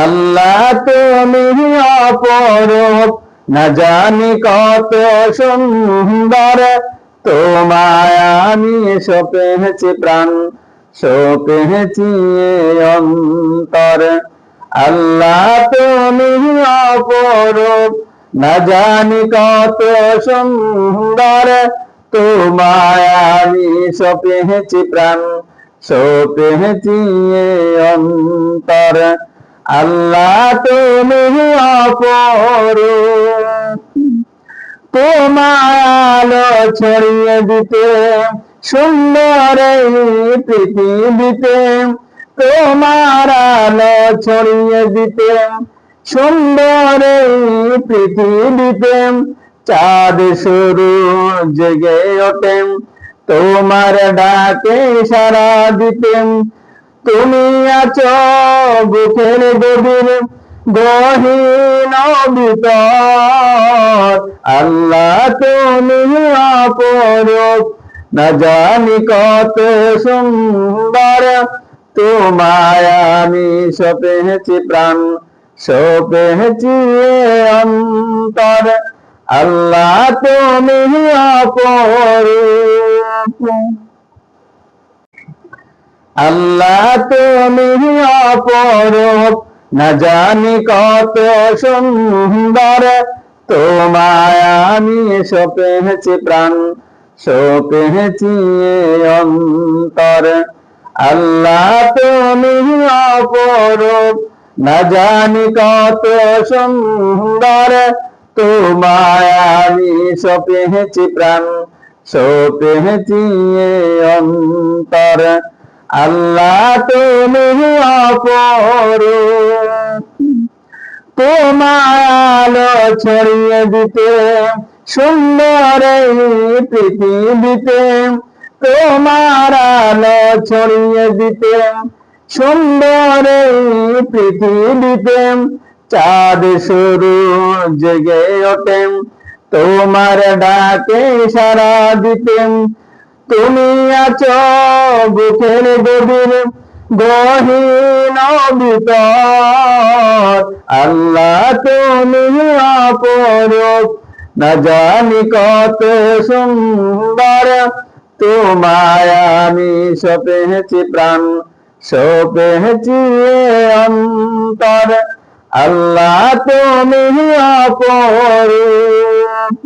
আল্লাহ তুমি অপরূপ, না জানি কত সুন্দর, তোমায় আমি সপেছি প্রাণ, সপেছি অন্তর। আল্লাহ তুমি অপরূপ, না জানি কত সুন্দর, তোমায় আমি সপেছি প্রাণ, সপেছি অন্তর। আল্লাহ তুমি অপরূপ, তোমার আলো ছড়িয়ে দিতে সুন্দর এই পৃথিবীতে, তোমার আলো ছড়িয়ে দিতে সুন্দর এই পৃথিবীতে, চাঁদ শুরু জেগে ওঠে তোমার ডাকে সাড়া দিতে। তুমি আছো বুকের গভীর গহীন ভিতর, আল্লাহ তুমি অপরূপ, না জানি কত সুন্দর, তোমায় আমি সপেছি প্রাণ, সপেছি অন্তর। আল্লাহ তুমি অপরূপ, আল্লাহ তুমি অপরূপ, না জানি কত সুন্দর, তোমায় আমি সপেছি প্রাণ, সপেছি অন্তর। আল্লাহ তুমি অপরূপ, না জানি কত সুন্দর, তোমায় আমি সপেছি প্রাণ, সপেছি অন্তর। আল্লাহ তুমি অপরূপ, তোমার আলো ছড়িয়ে দিতে সুন্দর এই পৃথিবীতে, তোমার আলো ছড়িয়ে দিতে সুন্দর এই পৃথিবীতে, চাঁদ শুরু জেগে ওঠে তোমার ডাকে সাড়া দিতে। তুমি আছো বুকের গভীর গহীন ভিতর, আল্লাহ তুমি অপরূপ, না জানি কত সুন্দর, তোমায় আমি সপেছি প্রাণ, সপেছি অন্তর। আল্লাহ তুমি অপরূপ।